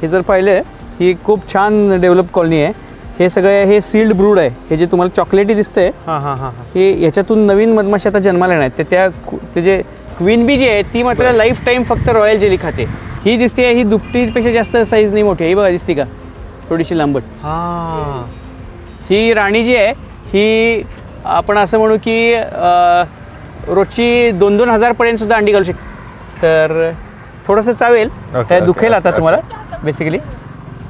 हे जर पाहिलं ही खूप छान डेव्हलप कॉलनी आहे. हे सगळे हे सील्ड ब्रूड आहे. हे जे तुम्हाला चॉकलेटी दिसतंय हे याच्यातून नवीन मधमाशी आता जन्माला येणार आहेत. ते जे क्वीन बी जी आहे ती मात्र लाईफ टाईम फक्त रॉयल जेली खाते. ही दिसते ही दुपटीपेक्षा जास्त साईज नाही मोठी आहे. ही बघा दिसते का थोडीशी लांबट. ही राणी जी आहे ही आपण असं म्हणू की रोजची 2-2 हजारपर्यंत सुद्धा अंडी घालू शकते. तर थोडंसं चावेल त्या दुखेल आता तुम्हाला. बेसिकली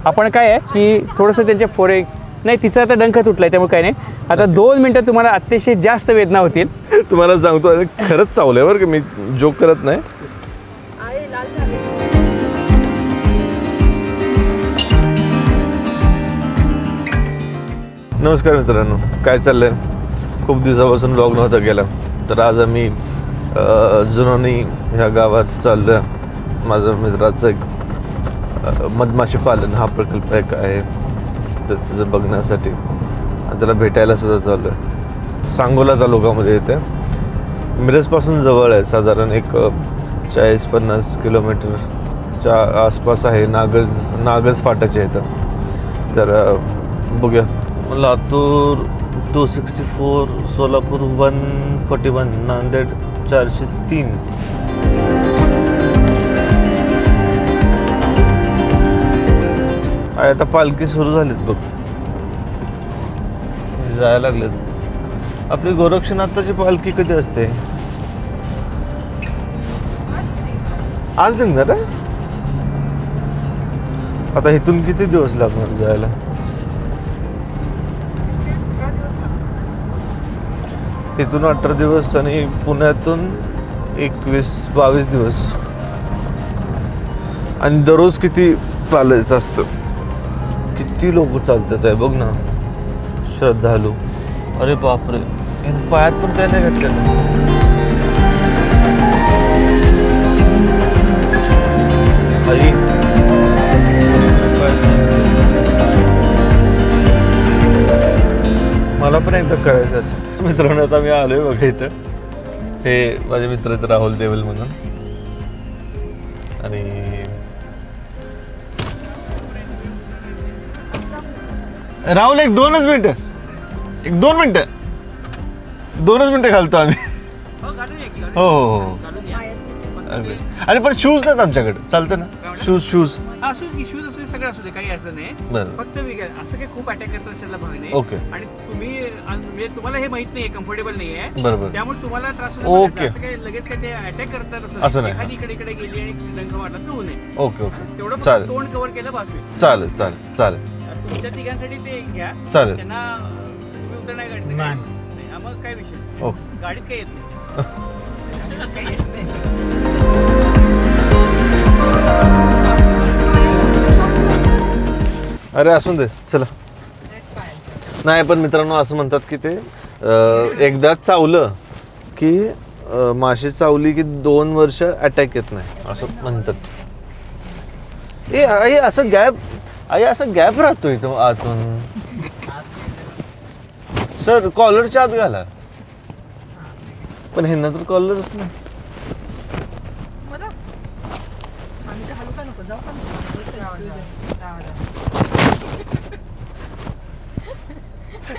आपण काय आहे की थोडंसं त्यांच्या फोरे नाही तिचा आता डंख तुटला आहे त्यामुळे काय नाही. आता 2 मिनटं तुम्हाला अतिशय जास्त वेदना होतील. तुम्हाला सांगतो खरंच चावलंय बरं की मी जोक करत नाही. नमस्कार मित्रांनो, काय चाललंय? खूप दिवसापासून व्लॉग नव्हता गेला. तर आज आम्ही जुनोनी ह्या गावात चाललो आहे. माझ्या मित्राचं एक मधमाशी पालन हा प्रकल्प एक आहे तर त्याचं बघण्यासाठी आणि त्याला भेटायला सुद्धा चाललो आहे. सांगोला तालुक्यामध्ये येते. मिरजपासून जवळ आहे, साधारण एक 40-50 किलोमीटरच्या आसपास आहे. नागज फाटाच्या इथं. तर बघूया. लातूर 264, सोलापूर 141, नांदेड 403. आता पालखी सुरू झालीत बघ, जायला लागलेत. आपली गोरक्षनाथाची पालखी कधी असते? आज निघणार आहे. आता इथून किती दिवस लागणार जायला? इथून 18 दिवस आणि पुण्यातून 21-22 दिवस. आणि दररोज किती चालायचं असतं, किती लोक चालतात आहे बघ ना, श्रद्धालू. अरे बापरे, पायात पण काय नाही घातलेलं. आई मला पण एकदा करायचं असं. मित्रांनो आता मी आलोय बघा इथं. हे माझे मित्र आहेत राहुल देवल म्हणून. आणि राहुल एक 2 मिनिटं घालतो आम्ही. हो हो हो. अरे पण शूज नाहीत आमच्याकडे, चालतं ना? शूज शूज असू दे, सगळं असू दे, काही असं नाही. फक्त असं काही खूप अटॅक करत असेल भाग नाही. ओके. आणि तुम्ही तुम्हाला हे माहित नाहीये, कम्फर्टेबल नाहीये, बरोबर, त्यामुळे तुम्हाला त्रास ओके. असं काही लगेच काही ते अटॅक करतात असं नाही. एखादी इकडे गेली आणि डंख वाटला तर होऊ नये. ओके ओके तेवढं चालेल. तोंड कव्हर केलं बस होईल. चालेल चालेल चालेल तुमच्या तिघांसाठी ते घ्या. चालेल. त्यांना तुम्ही उतर नाही गाडीत नाही मग काय विषय. ओके. गाडीत काही येत नाही. काही येत नाही. अरे असून दे, चला. नाही पण मित्रांनो असं म्हणतात की ते एकदा चावलं की माशी चावली की 2 वर्ष अटॅक येत नाही असं म्हणतात. आई असं गॅप राहतो इथं आतून. सर कॉलरच्या आत घाला. पण हे नंतर कॉलरच नाही.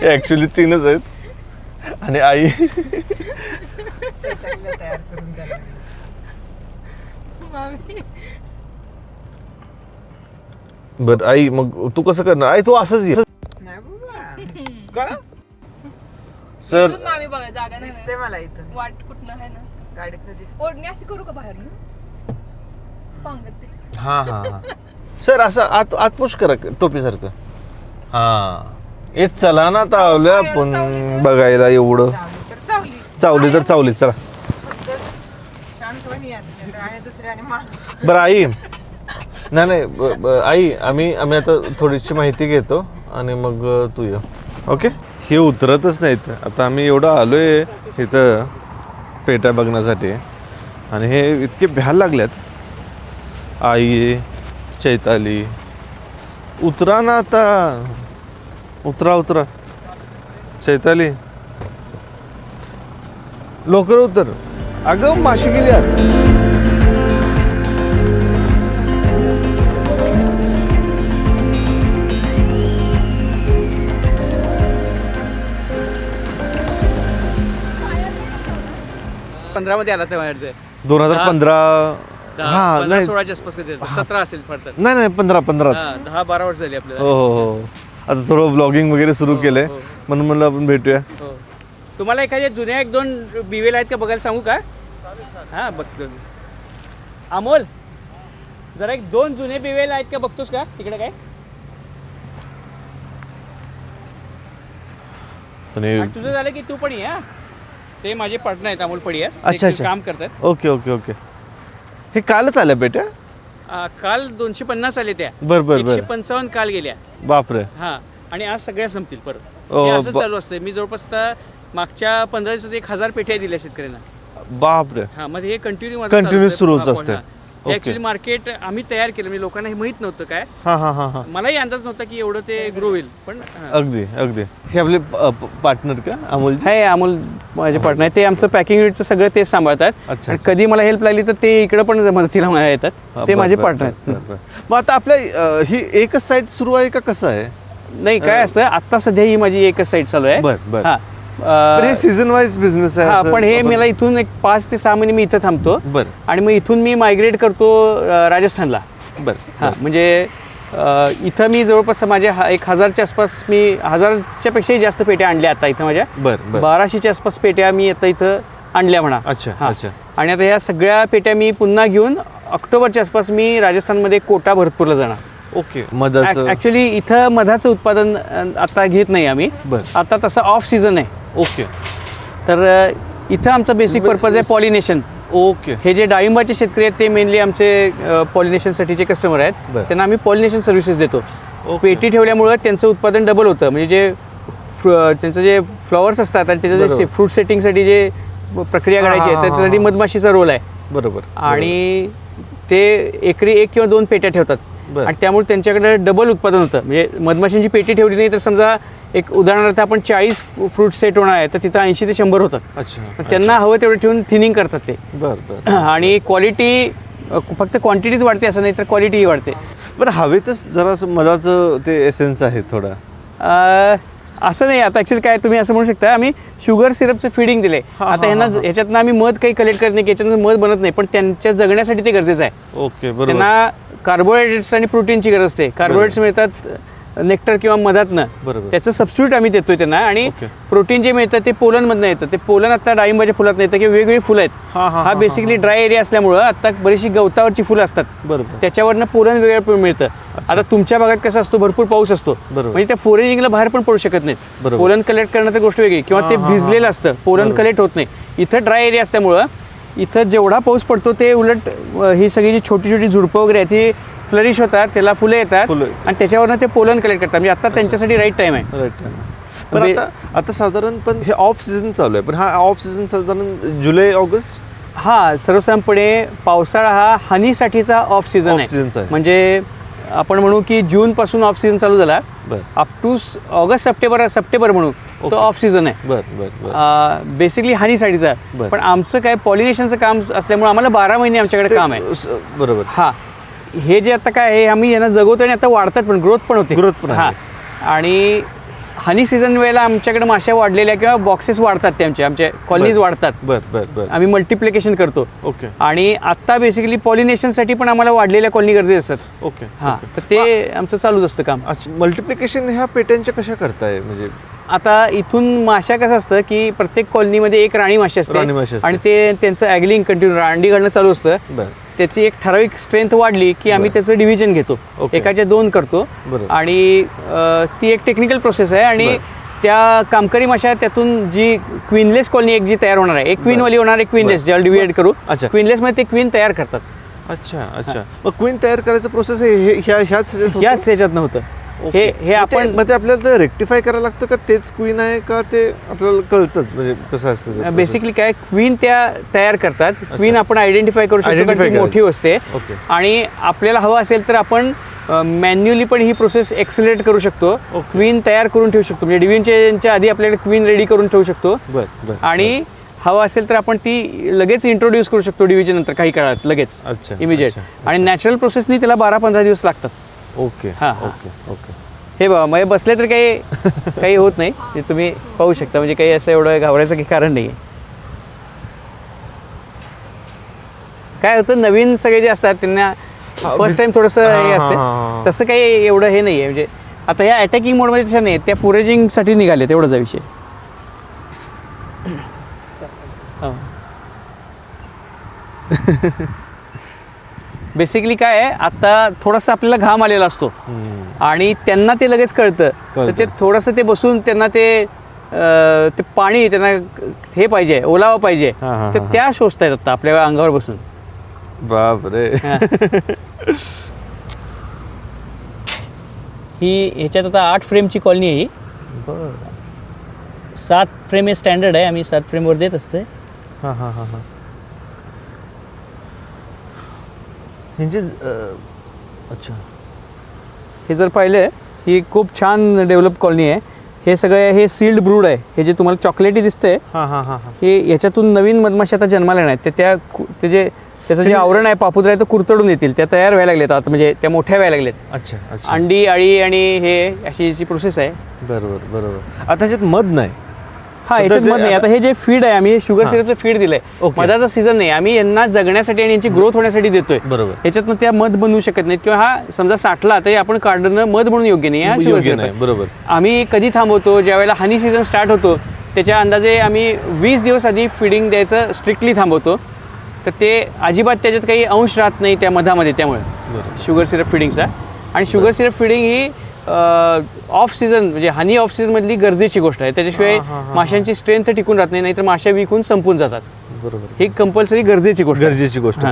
ऍक्च्युली 3च आहेत आणि आई बर. आई मग तू कसं करणार? आई तू असंच ये का? सर दिसते मला इथं वाट कुठनं आहे ना गाडीतनं दिसते. ओढणी अशी करू का बाहेर हा हा हा. सर असं आत पुश करा टोपी सारखं. हा हे चला ना तावलं आपण बघायला एवढं. चावली तर चावली. चला बरं आई. नाही आई आम्ही आता थोडीशी माहिती घेतो आणि मग तू ये. ओके. हे उतरतच नाहीत. आता आम्ही एवढं आलोय इथं पेट्या बघण्यासाठी आणि हे इतके भ्यायला लागल्यात. आई चैताली उतरा ना आता. उतरा चैताली लवकर उतर. अगं माशी गेली आत. 2015 मध्ये आला तेव्हा 2015 हा नाही 16च्या आसपास कधी 17 असेल फारतर. नाही 15 10-12 वर्ष झाली आपल्याला. हो हो हो आता थोडं ब्लॉगिंग वगैरे सुरू केलंय म्हणून म्हणलं आपण भेटूया. हो. तुम्हाला एखाद्या जुन्या 1-2 बिवेल आहेत का बघायला सांगू का? हा बघतो. अमोल जरा 1-2 जुने बिवेल आहेत का बघतोस का तिकडे काय? आणि तुझं झालं की तू पण ये. ते माझे पार्टनर आहेत अमोल पडी अच्छा, अच्छा. काम करतात. ओके ओके ओके हे कालच आल्या बेटा. काल 250 आले त्या. बर बर बर 155 काल गेल्या. बापरे. हा आणि आज सगळ्या संपतील परत. ओ, हे असं चालू असतं. मी जवळपास मागच्या 15 दिवसात 1000 पेट्या दिल्या शेतकऱ्यांना. बापरे. हा मग हे कंटिन्यू सुरूच असते. ऍक्च्युली मार्केट आम्ही तयार केलं म्हणजे लोकांना हे माहित नव्हतं काय. हा हा हा हा मलाही अंदाज नव्हता की एवढं ते ग्रो होईल पण अगदी अगदी. हे आपले पार्टनर का अमोल? हे अमोल माझे पार्टनर ते आमचं पॅकिंग युनिटचं सगळं ते सांभाळतात. अच्छा. आणि कधी मला हेल्प लागली तर ते इकडे पण मदतीला मला येतात. ते माझे पार्टनर. मग आता आपल्या ही एकच साईट सुरू आहे का कसं आहे? नाही काय असतं आता सध्या ही माझी एकच साईट चालू आहे. बर बर. हा पण हे सीझन वाईज बिझनेस आहे हा असं पण हे आपण- मला इथून एक 5 ते 6 महिने मी इथं थांबतो बर आणि मग इथून मी मायग्रेट करतो राजस्थानला. बर हा म्हणजे इथं मी जवळपास माझ्या 1000च्या आसपास मी 1000च्या पेक्षाही जास्त पेट्या आणल्या आता इथं माझ्या. बर बर 1200च्या आसपास पेट्या मी आता इथं आणल्या म्हणा. अच्छा हा. अच्छा. आणि आता ह्या सगळ्या पेट्या मी पुन्हा घेऊन ऑक्टोबरच्या आसपास मी राजस्थानमध्ये कोटा भरतपूरला जाणार. ओके मधाचं ऍक्च्युली इथं मधाचं उत्पादन आता घेत नाही आम्ही. बर आता तसं ऑफ सीझन आहे. ओके तर इथं आमचा बेसिक पर्पज आहे पॉलिनेशन. ओके हे जे डाळिंबाचे शेतकरी आहेत ते मेनली आमचे पॉलिनेशनसाठीचे कस्टमर आहेत. बरं. त्यांना आम्ही पॉलिनेशन सर्व्हिसेस देतो. ओके. पेटी ठेवल्यामुळं त्यांचं उत्पादन डबल होतं. म्हणजे जे त्यांचं जे फ्लॉवर्स असतात आणि त्याचं जे बरोबर. फ्रूट सेटिंगसाठी जे प्रक्रिया करायची आहे हा, त्याच्यासाठी मधमाशीचा रोल आहे. बरोबर. आणि ते एकरी 1 किंवा 2 पेट्या ठेवतात. बरं. आणि त्यामुळे त्यांच्याकडे डबल उत्पादन होतं. म्हणजे मधमाशींची पेटी ठेवली नाही तर समजा एक उदाहरणार्थ आपण 40 फ्रूट सेट होणार आहे तर तिथं 80 ते 100 होतात. अच्छा मग त्यांना हवं तेवढे ठेवून थिनिंग करतात ते. बर बर. आणि क्वालिटी फक्त क्वांटिटीच वाढते असं नाही तर क्वालिटीही वाढते. बरं हवेतच जरा मधाचं ते एसेन्स आहे थोडं. असं नाही आता ॲक्च्युली काय तुम्ही असं म्हणू शकता आम्ही शुगर सिरपचं फिडिंग दिले. आता ह्यांना ह्याच्यातनं आम्ही मध काही कलेक्ट करत नाही की याच्यातनं मध बनत नाही पण त्यांच्या जगण्यासाठी ते गरजेचं आहे. ओके बरोबर. त्यांना कार्बोहायड्रेट्स आणि प्रोटीनची गरज असते. कार्बोहायड्रेट्स मिळतात नेक्टर किंवा मधातनं. बरोबर. त्याचं सबस्टिट्यूट आम्ही देतोय त्यांना. आणि ओके. प्रोटीन जे मिळतं ते पोलनमधनं येतं. ते पोलन आता डाळिंबाच्या फुलात येतं किंवा वेगवेगळी फुलं हा, आहेत. हा, हा बेसिकली ड्राय एरिया असल्यामुळं आता बरीचशी गवतावरची फुलं असतात. बरोबर. त्याच्यावरनं पोलन वेगळं मिळतं. आता तुमच्या भागात कसं असतो भरपूर पाऊस असतो बरोबर. म्हणजे त्या फोरेजिंगला बाहेर पण पडू शकत नाहीत. बरोबर. पोलन कलेक्ट करणं तर गोष्ट वेगळी किंवा ते भिजलेलं असतं पोलन कलेक्ट होत नाही. इथं ड्राय एरिया असल्यामुळं इथं जेवढा पाऊस पडतो ते उलट ही सगळी जी छोटी छोटी झुडपं वगैरे आहेत ती फ्लरिश होतात त्याला फुलं येतात फुलं. आणि त्याच्यावरनं ते पोलन कलेक्ट करतात. म्हणजे आता त्यांच्यासाठी राईट टाइम आहे. राईट. पण आता साधारण पण हे ऑफ सीझन चालू आहे पण हा ऑफ सीझन साधारण जुलै ऑगस्ट. हा सर्वसाधारणपणे पावसाळा हा हनीसाठीचा ऑफ सीझन Off seasonचा आहे. आहे. म्हणजे आपण म्हणू की जून पासून ऑफ सीझन चालू झाला बरं अप टू ऑगस्ट सप्टेंबर म्हणू तो Okay. ऑफ सीझन आहे. बर बर बर. बेसिकली हनीसाठीचा. बरं. पण आमचं काय पॉलिनेशनचं काम असल्यामुळे आम्हाला 12 महिने आमच्याकडे काम आहे. बरोबर. हा हे जे आता काय आहे आम्ही यांना जगवतो आणि आता वाढतात पण ग्रोथ पण होते. Growth पण आहे. हा आणि हनी सीझन वेळेला आमच्याकडे माश्या वाढलेल्या किंवा बॉक्सेस वाढतात ते आमचे कॉलनीज वाढतात. बर बर बर. आम्ही मल्टिप्लिकेशन करतो. ओके आणि आता बेसिकली पॉलिनेशनसाठी पण आम्हाला वाढलेल्या कॉलनी गरजेचे असतात. ओके. हा तर ते आमचं चालूच असतं काम. अच्छा मल्टिप्लिकेशन ह्या पेट्यांच्या कशा करताय म्हणजे? आता इथून माश्या कसं असतं की प्रत्येक कॉलनीमध्ये एक राणी माशी राणी माशी असते असते. आणि ते त्यांचं ॲग्लिंग कंटिन्यू अंडी घालणं चालू असतं. बर. त्याची एक ठराविक स्ट्रेंथ वाढली की आम्ही त्याचं डिव्हिजन घेतो. ओके. एकाच्या 2 करतो. बरोबर. आणि ती एक टेक्निकल प्रोसेस आहे. आणि बरं. त्या कामकरी माश्या त्यातून जी क्वीनलेस कॉलनी एक जी तयार होणार आहे एक क्वीनवाली होणार एक क्वीनलेस ज्याला डिवाइड करू. अच्छा. क्वीनलेसमध्ये ते क्वीन तयार करतात. अच्छा अच्छा. मग क्वीन तयार करायचं प्रोसेस हे ह्याच याच ह्याच्यात नव्हतं. हे आपण मग ते आपल्याला ते रेक्टिफाय करायला लागतं का तेच क्वीन आहे का ते आपल्याला कळतंच म्हणजे कसं असतं ते process? बेसिकली काय क्वीन त्या तयार करतात. क्वीन आपण आयडेंटिफाय करू शकतो कारण Identify ती मोठी असते. ओके. आणि आपल्याला हवं असेल तर आपण मॅन्युअली पण ही प्रोसेस एक्सेलरेट करू शकतो. क्वीन तयार करून ठेवू शकतो म्हणजे डिव्हिजनच्या आधी आपल्याकडे क्वीन रेडी करून ठेवू शकतो. बर बर. आणि हवं असेल तर आपण ती लगेच इंट्रोड्यूस करू शकतो डिव्हिजन नंतर काही काळात लगेच अच्छा इमिजिएट. अच्छा. आणि नॅचरल प्रोसेसनी त्याला 12-15 दिवस लागतात. ओके हा, हा. Okay okay. हे बाबा मग बसले तर काही होत नाही ते तुम्ही पाहू शकता म्हणजे काही असं एवढं घाबरायचं काही कारण नाही आहे. काय होतं नवीन सगळे जे असतात त्यांना फर्स्ट टाइम थोडंसं हे असते तसं काही एवढं हे नाही आहे म्हणजे आता ह्या अटॅकिंग मोडमध्ये तशा नाही त्या फोरेजिंगसाठी निघाले तेवढाच विषय. बेसिकली काय आहे आता थोडासा आपल्याला घाम आलेला असतो आणि त्यांना ते लगेच कळतं तर ते थोडंसं ते बसून त्यांना ते पाणी त्यांना हे पाहिजे ओलावा पाहिजे तर त्या शोषता आहेत आता आपल्या अंगावर बसून. बापरे. ही ह्याच्यात आता 8 फ्रेमची कॉलनी आहे ही. 7 फ्रेम हे स्टँडर्ड आहे आम्ही 7 फ्रेमवर देत असते. अच्छा हे जर पाहिलं ही खूप छान डेव्हलप कॉलनी आहे. हे सगळे हे सील्ड ब्रूड आहे. हे जे तुम्हाला चॉकलेटी दिसतंय हे याच्यातून नवीन मधमाशी आता जन्माला येणार आहेत ते जे त्याचं जे आवरण आहे पापुद्रा आहे तो कुरतडून येतील त्या तयार व्हायला लागलेत आता म्हणजे त्या मोठ्या व्हायला लागलेत. अच्छा. अंडी अळी आणि हे अशी जी प्रोसेस आहे. बरोबर. आता त्याच्यात मध नाही. याच्यात मध नाही. आता हे जे फीड आहे आम्ही शुगर सिरपचं फीड दिलंय. मधाचा सीझन नाही आम्ही यांना जगण्यासाठी आणि यांची ग्रोथ होण्यासाठी देतोय. बरोबर. याच्यातनं त्या मध बनवू शकत नाहीत किंवा हा समजा साठला तरी आपण काढणं मध म्हणून योग्य नाही हा शुगर सिरप. बरोबर. आम्ही कधी थांबवतो ज्या वेळेला हनी सीझन स्टार्ट होतो त्याच्या अंदाजे आम्ही 20 दिवस आधी फिडिंग द्यायचं स्ट्रिक्टली थांबवतो तर ते अजिबात त्याच्यात काही अंश राहत नाही त्या मधामध्ये त्यामुळे शुगर सिरप फिडिंगचा. आणि शुगर सिरप फिडिंग ही ऑफ सीझन म्हणजे हनी ऑफ सीझन मधली गरजेची गोष्ट आहे. त्याच्याशिवाय माशांची स्ट्रेंथ टिकून राहत नाही नाहीतर माशा विकून संपून जातात. बरोबर. ही कंपल्सरी गरजेची गोष्ट.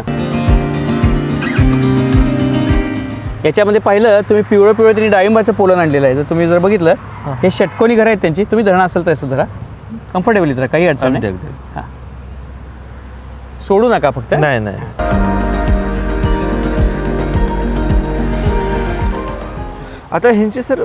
याच्यामध्ये पाहिलं तुम्ही पिवळं त्यांनी डाळिंबाचं पोलन आणलेलं आहे. जर तुम्ही जर बघितलं हे षटकोनी घरं आहेत त्यांची. तुम्ही धरणं असेल तर असं धरा कम्फर्टेबली धरा काही अडचण नाही. हां सोडू नका फक्त. नाही. आता ह्यांची सर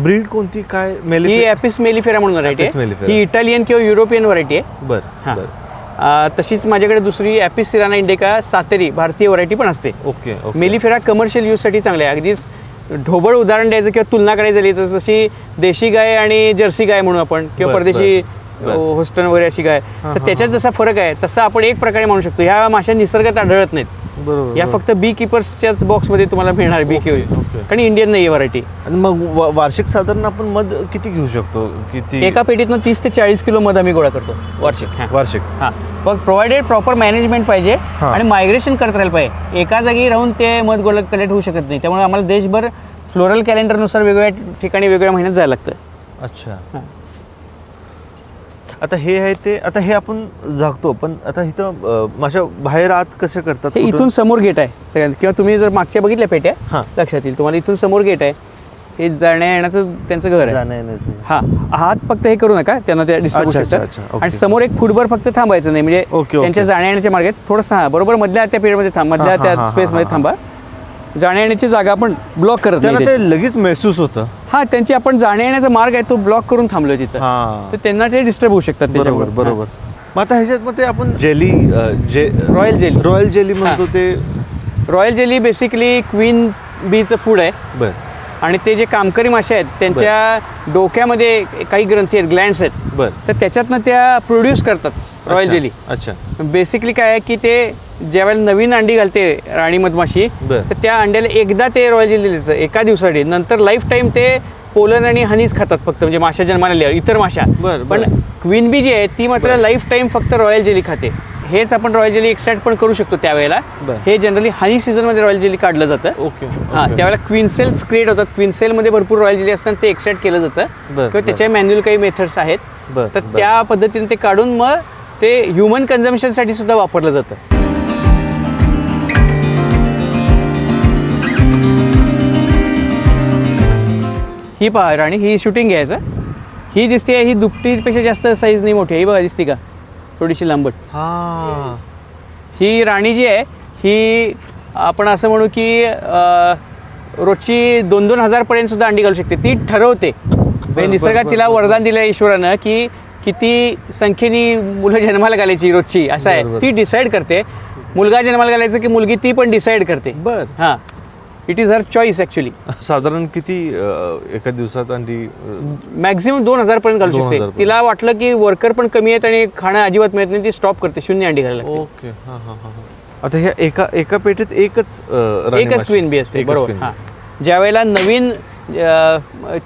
ब्रीड कोणती काय ही ॲपिस मेलिफेरा म्हणून व्हरायटी आहे. ही इटालियन किंवा युरोपियन व्हरायटी आहे. बरं. तशीच माझ्याकडे दुसरी ॲपिस सिराना इंडिका सातेरी भारतीय व्हरायटी पण असते. ओके. मेलिफेरा कमर्शियल यूजसाठी चांगले आहे. अगदीच ढोबळ उदाहरण द्यायचं किंवा तुलना करायची झाली तर जशी देशी गाय आणि जर्सी गाय म्हणून आपण किंवा परदेशी होस्टन वगैरे अशी गाय तर त्याच्यात जसा फरक आहे तसा आपण एक प्रकारे म्हणू शकतो. ह्या माशा निसर्गात आढळत नाहीत. या फक्त बी किपर्सच्याच बॉक्समध्ये तुम्हाला मिळणार बी किपर कारण इंडियन नाही आहे व्हरायटी. आणि मग वार्षिक साधारण आपण मध किती घेऊ शकतो? किती? एका पेटीतनं 30 ते 40 किलो मध आम्ही गोळा करतो वार्षिक. हां पण प्रोव्हाइडेड प्रॉपर मॅनेजमेंट पाहिजे आणि मायग्रेशन करत राहिलं पाहिजे. एका जागी राहून ते मध गोळा कलेक्ट होऊ शकत नाही. त्यामुळे आम्हाला देशभर फ्लोरल कॅलेंडरनुसार वेगवेगळ्या ठिकाणी वेगवेगळ्या महिन्यात जायला लागतं. अच्छा. आता हे आहे ते आता हे आपण झाकतो पण आता इथं माझ्या बाहेर आत कसे करतात? हे इथून समोर गेट आहे सगळ्यांना किंवा तुम्ही जर मागच्या बघितल्या पेट्या लक्षात येईल तुम्हाला. इथून समोर गेट आहे. हे जाण्या येण्याचं त्यांचं घर आहे. हात फक्त हे करू नका त्यांना ते डिस्टर्ब होऊ शकतात. आणि समोर एक फुटभर फक्त थांबायचं नाही म्हणजे त्यांच्या जाण्या येण्याच्या मार्गात थोडंसं बरोबर मधल्या त्या पिरियडमध्ये थांबा मधल्या त्या स्पेसमध्ये थांबा. जाण्या येण्याची जागा आपण ब्लॉक करत नाही. ते लगेच महसूस होतं. त्यांची आपण जाण्या येण्याचा मार्ग आहे तो ब्लॉक करून थांबलोय तिथं तर त्यांना ते डिस्टर्ब होऊ शकतात त्याच्यावर. बरोबर. मग आता ह्याच्यात मग ते आपण जेली रॉयल जेली म्हणतो ते. रॉयल जेली बेसिकली क्वीन बीचं फूड आहे. बरं. आणि ते जे कामकरी मासे आहेत त्यांच्या डोक्यामध्ये काही ग्रंथी आहेत ग्लँड्स आहेत. बरं. तर त्याच्यातनं त्या प्रोड्यूस करतात रॉयल जेली. अच्छा. बेसिकली काय आहे की ते ज्या वेळेला नवीन अंडी घालते राणी मधमाशी तर त्या अंड्याला एकदा ते रॉयल जेली देतं एका दिवसासाठी. नंतर लाईफ टाईम ते पोलन आणि हनीच खातात फक्त म्हणजे माशा जन्माला आल्या इतर माशा. पण क्वीन बी जी आहे ती मात्र लाईफ टाईम फक्त रॉयल जेली खाते. हेच आपण रॉयल जेली एक्स्ट्रॅक्ट पण करू शकतो त्यावेळेला. हे जनरली हनी सीझनमध्ये रॉयल जेली काढलं जातं. त्यावेळेला क्वीन सेल्स क्रिएट होतात. क्वीन सेलमध्ये भरपूर रॉयल जेली असताना ते एक्स्ट्रॅक्ट केलं जातं किंवा त्याच्या मॅन्युअल काही मेथड्स आहेत. तर त्या पद्धतीने ते काढून मग ते ह्युमन कन्झम्पशनसाठी सुद्धा वापरलं जातं. ही पहा राणी ही शूटिंग घ्यायचं. ही दिसते ही दुपटीपेक्षा जास्त साईज नाही मोठी आहे. ही बघा दिसते का थोडीशी लांबट. ही राणी जी आहे ही आपण असं म्हणू की रोजची 2-2 हजारपर्यंत सुद्धा अंडी घालू शकते. ती ठरवते निसर्गात तिला वरदान दिलं ईश्वरानं की किती संख्येने मुलं जन्माला घालायची रोजची असं आहे. ती डिसाईड करते. मुलगा जन्माला घालायचं की मुलगी ती पण डिसाईड करते. बरं. हां it is her choice actually. साधारण किती एका दिवसात अंडी मॅक्झिमम 2,000 पर्यंत घालू 2,000 शकते. तिला वाटलं की वर्कर पण कमी आहेत आणि खाणं अजिबात मिळत नाही, ती स्टॉप करते, 0 अंडी घालायला लागते. ओके. हां हां हां. आता ह्या एका पेटीत एकच राणी एकच माशी? क्वीन बी असते. एकच बरोबर. queen हां, ज्या वेळेला नवीन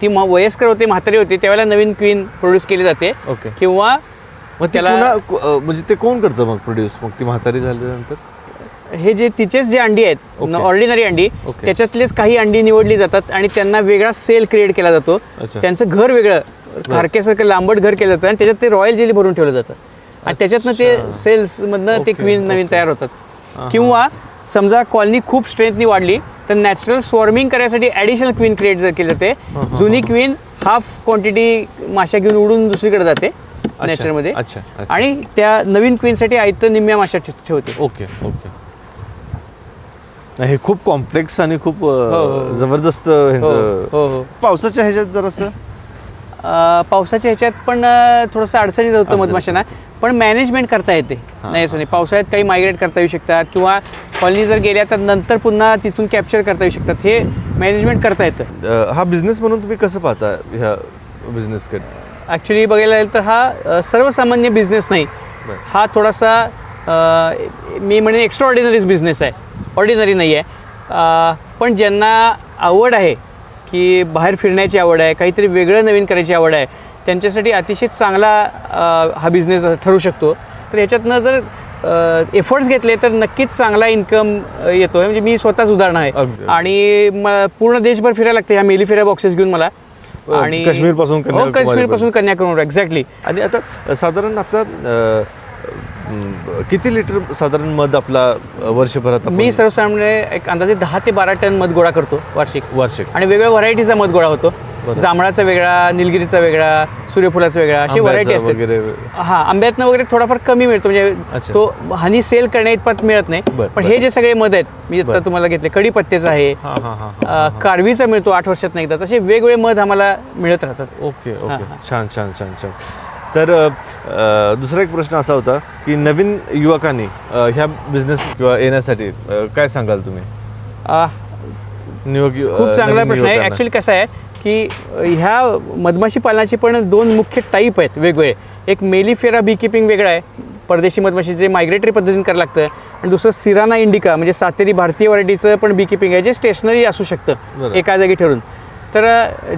ती वयस्कर होते, म्हातारी होते, त्यावेळेला नवीन क्वीन प्रोड्यूस केली जाते. ओके. किंवा मग ती त्याला- पुन्हा म्हणजे ते कोण करतं मग प्रोड्यूस, मग ती म्हातारी झाल्यानंतर? हे जे तिचेच जे अंडी आहेत, ओके. ऑर्डिनरी अंडी, ओके. त्याच्यातलेच काही अंडी निवडली जातात आणि त्यांना वेगळा सेल क्रिएट केला जातो. अच्छा. त्यांचं घर वेगळं खारकेसारखं लांबट घर केलं जातं आणि त्याच्यात ते रॉयल जेली भरून ठेवलं जातं आणि त्याच्यातनं ते सेल्समधनं ते ओके, क्वीन नवीन ओके. तयार होतात. किंवा समजा कॉलनी खूप स्ट्रेंथनी वाढली तर नॅचरल स्वॉर्मिंग करण्यासाठी ॲडिशनल क्वीन क्रिएट केली जाते. जुनी क्वीन हाफ क्वांटिटी माश्या घेऊन उडून दुसरीकडे जाते नेचरमध्ये अच्छा, अच्छा. आणि त्या नवीन क्वीनसाठी आयतं निम्म्या माश्या ठेवते. Okay okay. नाही, हे खूप कॉम्प्लेक्स आणि खूप हो. जबरदस्त हो ह्यांचं. हो हो. पावसाच्या ह्याच्यात जरासं पावसाच्या ह्याच्यात पण थोडंसं अडचणीत होतं मधमाशांना, पण मॅनेजमेंट करता येते. नाही असं नाही, पावसाळ्यात काही मायग्रेट करता येऊ शकतात किंवा कॉलनी जर गेल्या तर नंतर पुन्हा तिथून कॅप्चर करता येऊ शकतात. हे मॅनेजमेंट करता येतं. हा बिझनेस म्हणून तुम्ही कसं पाहता ह्या बिझनेसकडे? ॲक्च्युली बघायला गेलं तर हा सर्वसामान्य बिझनेस नाही. बरं. हा थोडासा मी म्हणेन एक्स्ट्रा ऑर्डिनरीज बिझनेस आहे, ऑर्डिनरी नाही आहे. पण ज्यांना आवड आहे की बाहेर फिरण्याची आवड आहे, काहीतरी वेगळं नवीन करायची आवड आहे, त्यांच्यासाठी अतिशय चांगला हा बिझनेस ठरू शकतो. तर ह्याच्यातनं जर एफर्ट्स घेतले तर नक्कीच चांगला इन्कम येतो आहे. म्हणजे मी स्वतःच उदाहरण आहे. अगदी. आणि पूर्ण देशभर फिरायला लागते ह्या मेलिफेरा बॉक्सेस घेऊन मला. आणि काश्मीरपासून कन्याकुमारी काश्मीरपासून कन्याकुमारी एक्झॅक्टली. आणि आता साधारण आपला किती लिटर साधारण मध आपला वर्षभरात आपण- मी सर्वसामान्य एक अंदाजे 10 ते 12 टन मध गोळा करतो वार्षिक. आणि वेगवेगळ्या व्हरायटीचा मध गोळा होतो. बरं. जांभळाचा वेगळा, निलगिरीचा वेगळा, सूर्यफुलाचा वेगळा, अशी आंब्याचा व्हरायटी असते. वगैरे. हा, आंब्यातनं वगैरे थोडाफार कमी मिळतो, म्हणजे अच्छा. तो हनी सेल करण्या इतपत मिळत नाही. बरं, पण बरं. हे जे सगळे मध आहेत मी आता तुम्हाला घेतले, कडीपत्त्याचं आहे, हां हां हां. कारवीचा मिळतो 8 वर्षात एकदा, तसे वेगवेगळे मध आम्हाला मिळत राहतात. ओके हां, ओके. हां. छान छान छान छान. तर दुसरा एक प्रश्न असा होता की नवीन युवकांनी ह्या बिझनेस किंवा येण्यासाठी काय सांगाल तुम्ही? आ, खूप चांगला नवीन प्रश्न आहे. युवकांना? ॲक्च्युली कसं आहे की ह्या मधमाशी पालनाचे पण 2 मुख्य टाईप आहेत वेगवेगळे. एक मेलिफेरा बी किपिंग वेगळं आहे, परदेशी मधमाशी जे मायग्रेटरी पद्धतीने करावं लागतं, आणि दुसरं सिराना इंडिका म्हणजे सातेरी भारतीय व्हरायटीचं पण बी किपिंग आहे, जे स्टेशनरी असू शकतं बरं. एका जागी ठरून. तर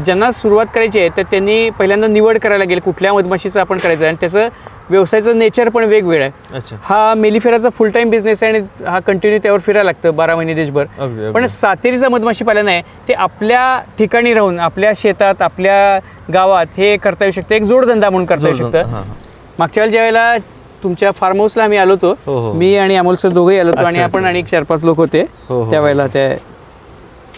ज्यांना सुरुवात करायची आहे तर त्यांनी पहिल्यांदा निवड करायला लागेल कुठल्या मधमाशीचं आपण करायचं आहे, आणि त्याचं व्यवसायाचं नेचर पण वेगवेगळं आहे. अच्छा. हा मेलिफेराचा फुल टाईम बिझनेस आहे आणि हा कंटिन्यू त्यावर फिरायला लागतं 12 महिने देशभर. अगदी, अगदी. पण सातेरीचं मधमाशी पालन आहे ते आपल्या ठिकाणी राहून आपल्या शेतात आपल्या गावात हे करता येऊ शकतं, एक जोडधंदा म्हणून करता येऊ जोडधंदा, शकतं. हां, हां. मागच्या वेळेला ज्यावेळेला तुमच्या फार्म हाऊसला आम्ही आलो हो, होतो, हो. मी आणि अमोल सर दोघंही आलो होतो, अच्छा, आणि आपण अच्छा. आणि 4-5 लोक होते हो, हो, त्यावेळेला. ते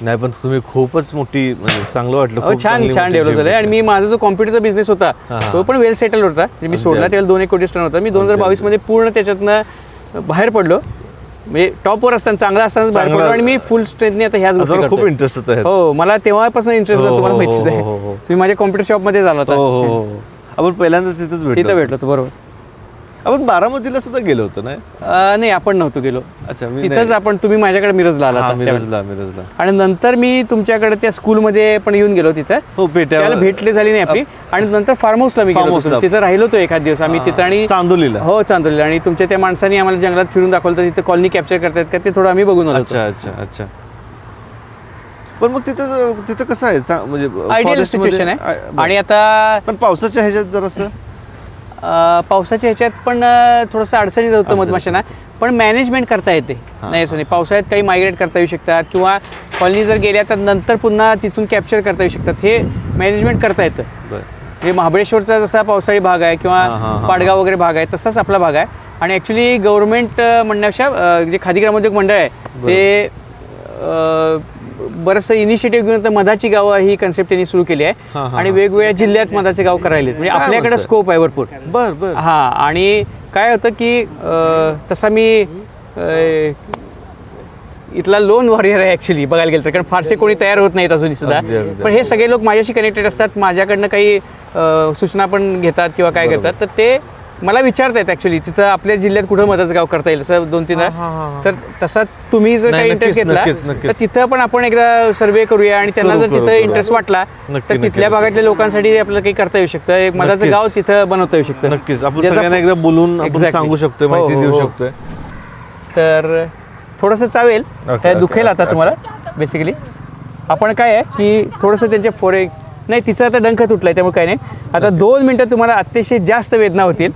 नाही, पण तुम्ही खूपच मोठी म्हणजे चांगलं वाटलं. खूप छान चांगली छान मोठी डेव्हलप team झालं. आणि होती. मी माझा जो कॉम्प्युटरचा बिझनेस होता हां, हां. तो पण वेल सेटल होता. म्हणजे मी अगदी, सोडला अगदी. त्यावेळेला 2 कोटी टन होता. मी 2022 मध्ये पूर्ण त्याच्यातनं बाहेर पडलो, म्हणजे टॉपवर असताना चांगला असताना बाहेर चांगला- पडलो, आणि मी फुल स्ट्रेंथने आता ह्याच गोष्टी आता खूप करतोय. इंटरेस्ट होता ह्यात. हो, मला तेव्हापासून इंटरेस्ट होता, हो, तुम्हाला हो, माहितीच आहे. हो, हो, हो. तुम्ही माझ्या कॉम्प्युटर शॉपमध्ये झाला हो हो होता, हो. आपण पहिल्यांदा तिथंच तिथं भेटलो. भेटलो होतो. बरोबर. आपण बारामतीला सुद्धा गेलो होतो ना? नाही, आपण नव्हतो गेलो अच्छा. मी तिथंच. आपण तुम्ही माझ्याकडे मिरजला आला हां, होता त्यावेळेला. मिरजला. आणि नंतर मी तुमच्याकडे त्या स्कूलमध्ये पण येऊन गेलो तिथं. हो, पेट्या त्याला भेटली झाली नाही आपली. आणि नंतर फार्म हाऊसला मी Farm गेलो house ला. होतो, तिथं राहिलो होतो एखाद दिवस आम्ही तिथं. आणि चांदोलीला. हो, चांदोलीला. आणि तुमच्या त्या माणसांनी आम्हाला जंगलात फिरून दाखवलं, तर तिथं कॉलनी कॅप्चर करतात का ते थोडं आम्ही बघून आलो. अच्छा अच्छा अच्छा. पण मग तिथं कसं आहे म्हणजे आयडियल forest मध्ये- सिच्युएशन आहे. बरं. आणि आता पण पावसाच्या ह्याच्यात जरासं पावसाच्या ह्याच्यात पण थोडंसं अडचणीत होतं मधमाशांना, पण मॅनेजमेंट करता येते. नाही असं नाही, पावसाळ्यात काही मायग्रेट करता येऊ शकतात किंवा कॉलनी जर गेल्या तर नंतर पुन्हा तिथून कॅप्चर करता येऊ शकतात. हे मॅनेजमेंट करता येतं. बरं. म्हणजे महाबळेश्वरचा जसा पावसाळी भाग आहे किंवा हां, हां, हां. पाडगाव वगैरे भाग आहे तसाच आपला भाग आहे. आणि ॲक्च्युली गव्हर्नमेंट म्हणण्यापेक्षा जे खादी ग्रामोद्योग मंडळ आहे ते बरंचसं इनिशिएटिव्ह घेऊन आता मधाची गावं ही कन्सेप्ट त्यांनी सुरू केली आहे. हां, हां, आणि वेगवेगळ्या जिल्ह्यात मधाचे गाव करायले, म्हणजे काय आपल्याकडे म्हणताय? स्कोप आहे भरपूर. बर. हां. आणि काय होतं की तसा मी इथला लोन वॉरियर आहे ॲक्च्युली बघायला गेलं तर, कारण फारसे कोणी तयार होत नाहीत अजून सुद्धा. अगदी, अगदी. पण हे सगळे लोक माझ्याशी कनेक्टेड असतात, माझ्याकडनं काही सूचना पण घेतात किंवा काय बरोबर. करतात. तर ते मला विचारतायत ॲक्च्युली तिथं आपल्या जिल्ह्यात कुठं मदत गाव करता येईल असं 2-3 तर तसा तुम्ही जर नाही, काही इंटरेस्ट नक्कीच, घेतला नक्कीच, नक्कीच. तर तिथं पण आपण एकदा सर्वे करूया आणि त्यांना करू, जर करू, तिथं करू. इंटरेस्ट वाटला नक्की, तर नक्की, तिथल्या नक्की. भागातल्या लोकांसाठी आपल्याला काही करता येऊ शकतं एक मधाचं नक्कीच. गाव तिथं बनवता येऊ शकतं नक्कीच आपण ज्याचा सगळ्यांना एकदा बोलून आपण Exactly. सांगू शकतोय हो, माहिती हो, देऊ हो. शकतोय तर थोडंसं चावेल Okay, काय okay, दुखेल आता okay, तुम्हाला बेसिकली आपण काय आहे की थोडंसं त्यांचे फोरे नाही तिचा आता डंख तुटलाय त्यामुळे काय नाही आता 2 मिनटं तुम्हाला अतिशय जास्त वेदना होतील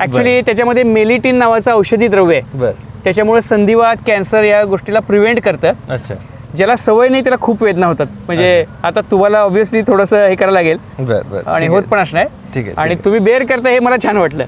ॲक्च्युली त्याच्यामध्ये मेलिटिन नावाचं औषधी द्रव्य आहे बर त्याच्यामुळे संधिवात कॅन्सर या गोष्टीला प्रिव्हेंट करतं अच्छा ज्याला सवय नाही त्याला खूप वेदना होतात म्हणजे आता तुम्हाला ऑब्व्हियसली थोडंसं हे करायला लागेल बर बर आणि ठीक होत आहे. पण असणार ठीक आहे, आणि ठीक आहे. तुम्ही बेअर करता हे मला छान वाटलं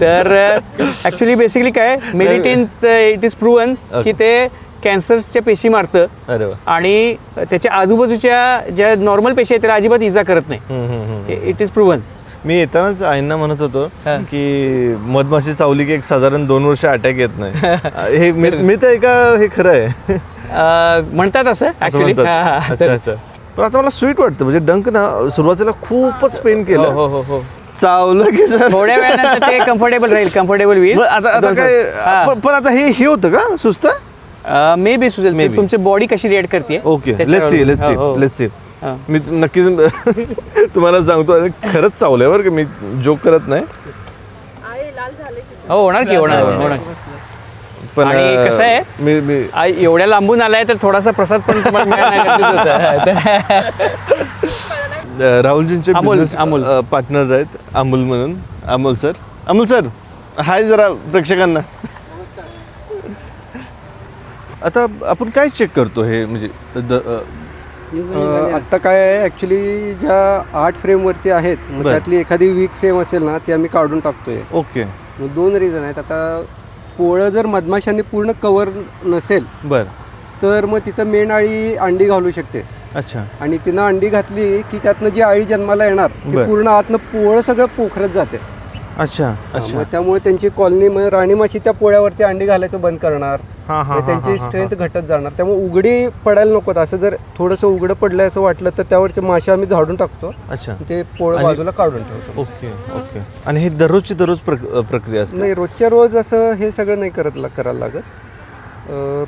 तर ॲक्च्युली बेसिकली काय मेलिटिन इट इज प्रूव्हन की ते कॅन्सरच्या पेशी मारतं अरे वा आणि त्याच्या आजूबाजूच्या ज्या नॉर्मल पेशी आहेत त्याला अजिबात इजा करत नाही इट इज प्रूव्हन मी येतानाच आईंना म्हणत होतो हा. की मधमाशी चावली की एक साधारण 2 वर्ष अटॅक येत नाही हे मी तर एका हे खरं आहे म्हणतात असं असं ऍक्च्युली म्हणतात. अच्छा अच्छा पण आता मला स्वीट वाटतं म्हणजे डंक ना सुरुवातीला खूपच पेन हो केलं हो हो हो चावलं की जरा- थोड्या वेळानंतर ते कम्फर्टेबल राहील कम्फर्टेबल होईल बरं, आता काय पण आता हे होतं का सुस्त मे बी सुचेल Maybe. तुमची बॉडी कशी रिएक्ट करते ओके लेट्स सी हा. मी नक्कीच तुम्हाला सांगतो आणि खरंच चावलंय बरं का मी जोक करत नाही आहे लाल झाले की हो होणार की होणार पण आणि कसं आहे? मी मी एवढ्या लांबून आलाय तर थोडासा प्रसाद पण तुम्हाला मिळणं गरजेचं होतं. तर राहुलजींचे अमोल, अमोल. पार्टनर आहेत अमोल म्हणून अमोल सर हाय जरा प्रेक्षकांना आता आपण काय चेक करतो हे म्हणजे आत्ता काय आहे ॲक्च्युली ज्या 8 फ्रेमवरती आहेत मग बरं. त्यातली एखादी वीक फ्रेम असेल ना ती आम्ही काढून टाकतोय ओके मग 2 रिझन आहेत आता पोळं जर मधमाशांनी पूर्ण कवर नसेल बर तर मग तिथं मेण अळी अंडी घालू शकते अच्छा आणि तिनं अंडी घातली की त्यातनं जी अळी जन्माला येणार ती बरं. पूर्ण आतनं पोळं सगळं पोखरत जाते अच्छा अच्छा मग त्यामुळे त्यांची कॉलनी मग राणी माशी त्या पोळ्यावरती अंडी घालायचं बंद करणार हा हा मग त्यांची स्ट्रेंथ घटत जाणार त्यामुळे उघडी पडायला नकोत असं जर थोडंसं उघडं पडलंय असं वाटलं तर त्यावरचे मासे आम्ही झाडून टाकतो अच्छा ते पोळं आणि- बाजूला काढून ठेवतो ओके ओके आणि हे दररोजची दररोज प्रक्रिया असते नाही रोजच्या रोज असं हे सगळं नाही करायला लागत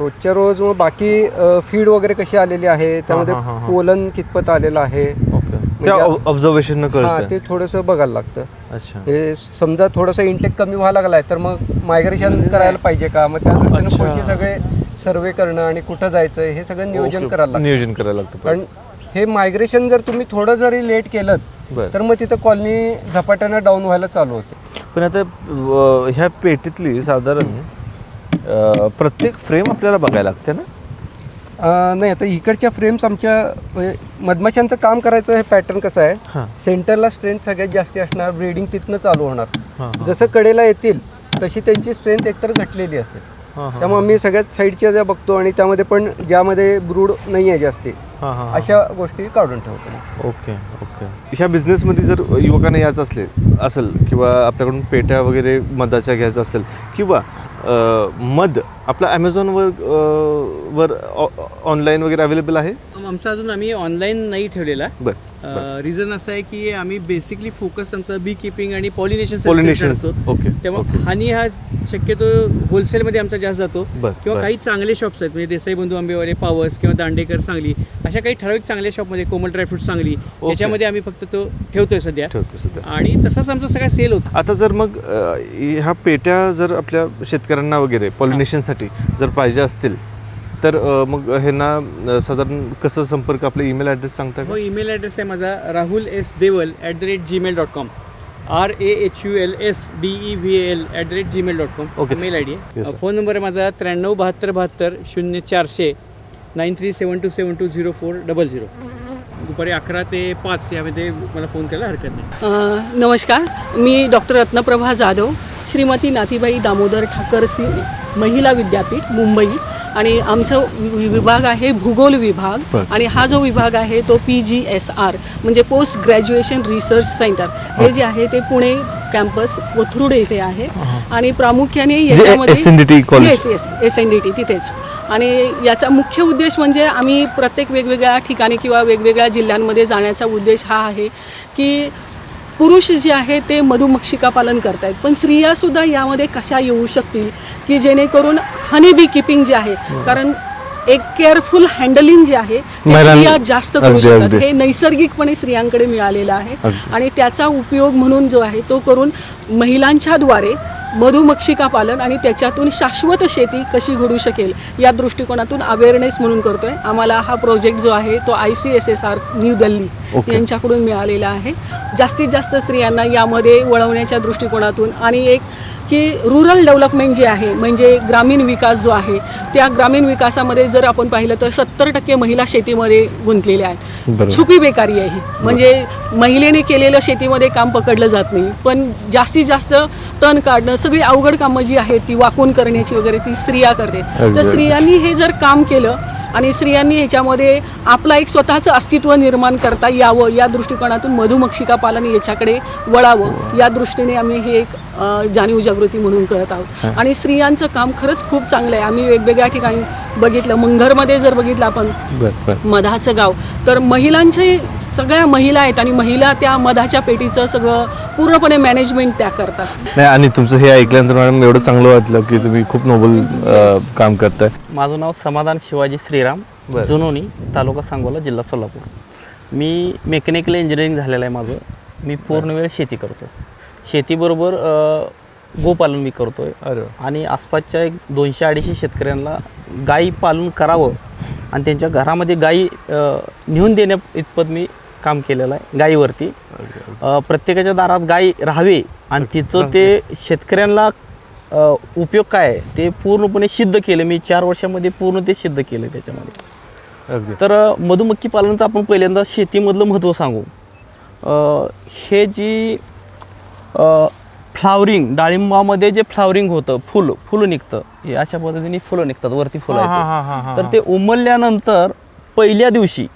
रोजच्या रोज मग बाकी फीड वगैरे कशी आलेली आहे त्यामध्ये हा, हा, हा. पोलन कितपत आलेलं आहे ओके त्या म्हणजे- ऑब्झर्वेशन हा कळतं ते थोडंसं बघायला लागतं अच्छा हे समजा थोडंसं इंटेक कमी व्हायला लागलाय तर मग मायग्रेशन करायला पाहिजे का मग त्या दृष्टीनं अच्छा. पुढचे सगळे सर्वे करणं आणि कुठं जायचं हे सगळं नियोजन ओके. करायला लागतं नियोजन करायला लागतं कारण हे मायग्रेशन जर तुम्ही थोडं जरी लेट केलं बरं. तर मग तिथं कॉलनी झपाट्यानं डाऊन व्हायला चालू होते पण आता ह्या पेटीतली साधारण प्रत्येक फ्रेम आपल्याला बघायला लागते ना नाही आता इकडच्या फ्रेम्स आमच्या म्हणजे मधमाशांचं काम करायचं हे पॅटर्न कसं हां. आहे सेंटरला स्ट्रेंथ सगळ्यात जास्ती असणार ब्रीडिंग तिथनं चालू होणार हां, जसं कडेला येतील तशी त्यांची स्ट्रेंथ एकतर घटलेली असेल हां, हां. त्यामुळे आम्ही सगळ्यात साईडच्या ज्या बघतो आणि त्यामध्ये पण ज्यामध्ये ब्रूड नाही आहे जास्ती हां, हां, हां. अशा गोष्टी काढून ठेवतो ओके ओके ह्या बिझनेसमध्ये जर युवकांना यायचं असेल किंवा आपल्याकडून पेट्या वगैरे मधाच्या घ्यायचं असेल किंवा मध आपला ॲमेझॉनवर ऑनलाईन वगैरे अवेलेबल आहे आमचा अजून आम्ही ऑनलाईन नाही ठेवलेला बरं रिझन असं आहे की आम्ही बेसिकली फोकस आमचा बी किपिंग आणि पॉलिनेशन पॉलिनेशन असतो ओके तेव्हा हनी हा शक्यतो होलसेलमध्ये आमचा जास्त जातो बरं, किंवा बरं. काही चांगले शॉप्स आहेत म्हणजे देसाई बंधू आंबेवाले पावस किंवा दांडेकर सांगली अशा काही ठराविक चांगल्या शॉपमध्ये कोमल ड्रायफ्रूट सांगली याच्यामध्ये आम्ही फक्त तो ठेवतोय सध्या ठेवतो सध्या आणि तसाच आमचा सगळा सेल होतो आता जर मग ह्या पेट्या जर आपल्या शेतकऱ्यांना वगैरे पॉलिनेशनसाठी जर पाहिजे असतील तर मग ह्यांना साधारण कसं संपर्क आपला ईमेल ॲड्रेस सांगता हो का ईमेल ॲड्रेस आहे माझा rahulsdeval@gmail.com RAHULSDEVAL@gmail.com Okay. Mail I D Yes, आहे sir. फोन नंबर आहे माझा 937272 9372720400 दुपारी 11 ते 5 यामध्ये मला फोन करायला हरकत नाही नमस्कार मी डॉक्टर रत्नप्रभा जाधव श्रीमती नाथीबाई दामोदर ठाकरसी महिला विद्यापीठ मुंबई आणि आमचं विभाग आहे भूगोल विभाग बरं. आणि हा जो विभाग आहे तो PGSR म्हणजे पोस्ट ग्रॅज्युएशन रिसर्च सेंटर हे जे आहे ते पुणे कॅम्पस कोथरूड येथे आहे आणि प्रामुख्याने SNDT college. येस SNDT तिथेच आणि याचा मुख्य उद्देश म्हणजे आम्ही प्रत्येक वेगवेगळ्या ठिकाणी किंवा वेगवेगळ्या जिल्ह्यांमध्ये जाण्याचा उद्देश हा आहे की पुरुष जे आहे ते मधुमक्षिका पालन करतायत, पण स्त्रियासुद्धा यामध्ये कशा येऊ शकतील की जेणेकरून हनी बी किपिंग जे आहे, कारण एक केअरफुल हँडलिंग जे आहे ते स्त्रिया जास्त करू शकतात. हे नैसर्गिकपणे स्त्रियांकडे मिळालेलं आहे आणि त्याचा उपयोग म्हणून जो आहे तो करून महिलांच्या द्वारे मधुमक्षिका पालन आणि त्याच्यातून शाश्वत शेती कशी घडू शकेल या दृष्टिकोनातून अवेअरनेस म्हणून करतोय. आम्हाला हा प्रोजेक्ट जो आहे तो ICSSR न्यू दिल्ली यांच्याकडून मिळालेला आहे. जास्तीत जास्त स्त्रियांना यामध्ये वळवण्याच्या दृष्टिकोनातून आणि एक की रुरल डेव्हलपमेंट जे आहे म्हणजे ग्रामीण विकास जो आहे त्या ग्रामीण विकासामध्ये जर आपण पाहिलं तर 70% महिला शेतीमध्ये गुंतलेल्या आहेत. छुपी बेकारी आहे ही, म्हणजे महिलेने केलेलं शेतीमध्ये काम पकडलं जात नाही, पण जास्तीत जास्त तण काढणं सगळी अवघड कामं जी आहेत ती वाकून करण्याची वगैरे ती स्त्रिया करते. तर स्त्रियांनी हे जर काम केलं आणि स्त्रियांनी ह्याच्यामध्ये आपला एक स्वतःचं अस्तित्व निर्माण करता यावं या दृष्टिकोनातून मधुमक्षिका पालन याच्याकडे वळावं या दृष्टीने आम्ही हे एक जाणीव जागृती म्हणून करत आहोत. आणि स्त्रियांचं काम खरंच खूप चांगलं आहे. आम्ही वेगवेगळ्या ठिकाणी बघितलं, मंगरमध्ये जर बघितलं आपण मधाचं गाव, तर महिलांचे सगळ्या महिला आहेत आणि महिला त्या मधाच्या पेटीचं सगळं पूर्णपणे मॅनेजमेंट त्या करतात. नाही, आणि तुमचं हे ऐकल्यानंतर मॅडम एवढं चांगलं वाटलं की तुम्ही खूप नोबल काम करताय. माझं नाव समाधान शिवाजी श्रीराम, जुनोनी, तालुका सांगोला, जिल्हा सोलापूर. मी मेकॅनिकल इंजिनिअरिंग झालेलं आहे माझं. मी पूर्ण वेळ शेती करतो. शेतीबरोबर गोपालन मी करतोय. आणि आसपासच्या एक 200-250 शेतकऱ्यांना गाई पालन करावं आणि त्यांच्या घरामध्ये गाई नेऊन देण्या इतपत मी काम केलेलं आहे. गाईवरती प्रत्येकाच्या दारात गाय राहावी आणि तिचं ते शेतकऱ्यांना उपयोग काय आहे ते पूर्णपणे सिद्ध केलं मी. 4 वर्षामध्ये पूर्ण ते सिद्ध केलं त्याच्यामध्ये. तर मधुमक्षी पालनाचं आपण पहिल्यांदा शेतीमधलं महत्त्व सांगू. हे जी फ्लावरिंग, डाळिंबामध्ये जे फ्लावरिंग होतं, फुलं निघतं, हे अशा पद्धतीने फुलं निघतात, वरती फुलं आहेत. तर ते उमलल्यानंतर पहिल्या दिवशी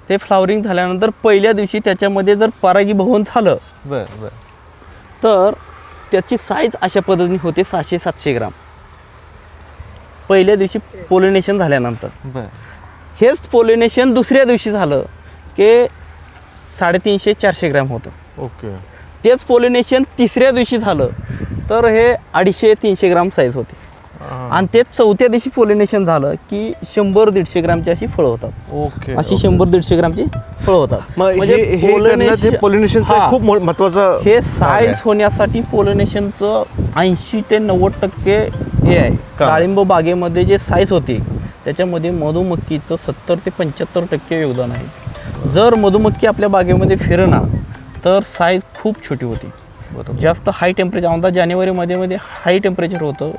ते फ्लावरिंग झाल्यानंतर पहिल्या दिवशी त्याच्यामध्ये जर परागीभवन झालं तर त्याची साईज अशा पद्धतीने होते 600-700 ग्राम पहिल्या दिवशी पोलिनेशन झाल्यानंतर. हेच पोलिनेशन दुसऱ्या दिवशी झालं की 350-400 ग्राम होतं. तेच पोलिनेशन तिसऱ्या दिवशी झालं तर हे 250-300 ग्राम साईज होते. आणि तेच चौथ्या दिवशी पोलिनेशन झालं की 100-150 ग्रामची अशी फळं होतात. अशी 100-150 ग्रामची फळं होतात. म्हणजे पोलिनेशनचा खूप महत्त्वाचा हे साईज होण्यासाठी पोलिनेशनचं 80 ते 90% हे आहे. डाळिंब बागेमध्ये जे साईज होती त्याच्यामध्ये मधुमक्खीचं 70 ते 75% योगदान आहे. जर मधुमक्खी आपल्या बागेमध्ये फिरणार तर साईज खूप छोटी होती. जास्त हाय टेम्परेचर, औंधा जानेवारीमध्ये हाय टेम्परेचर होतं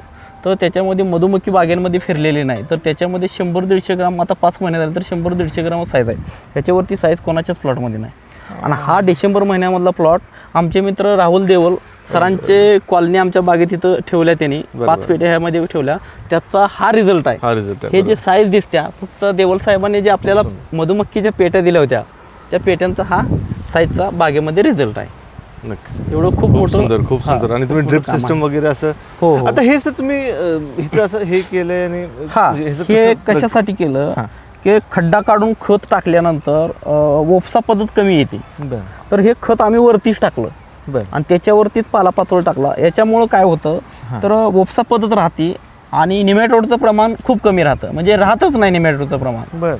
तर त्याच्यामध्ये मधुमक्खी बागेमध्ये फिरलेली नाही तर त्याच्यामध्ये 100-150 ग्राम, आता 5 महिने झाले तर 100-150 ग्राम साईज आहे. त्याच्यावरती साईज कोणाच्याच प्लॉटमध्ये नाही. आणि हा डिसेंबर महिन्यामधला प्लॉट आमचे मित्र राहुल देवल सरांचे कॉलनी आमच्या बागेत इथं ठेवल्या, त्यांनी 5 पेट्या ह्यामध्ये ठेवल्या, त्याचा हा रिझल्ट आहे. हे जे साईज दिसत्या, फक्त देवल साहेबांनी जे आपल्याला मधुमक्खीच्या पेट्या दिल्या होत्या त्या पेट्यांचा हा साईजचा बागेमध्ये रिझल्ट आहे. नक्कीच. एवढं खूप मोठं, सुंदर, खूप सुंदर. आणि तुम्ही ड्रिप सिस्टम वगैरे असं, हो. आता हे सर तुम्ही इथं असं हे केलंय आणि हे कशासाठी केलं की खड्डा काढून खत टाकल्यानंतर वोपसा पद्धत कमी येते. तर हे खत आम्ही वरतीच टाकलं आणि त्याच्यावरतीच पालापाचोळा टाकला. याच्यामुळं काय होतं तर वोपसा पद्धत राहते आणि निमॅटोडचं प्रमाण खूप कमी राहतं, म्हणजे राहतच नाही निमॅटोडचं प्रमाण.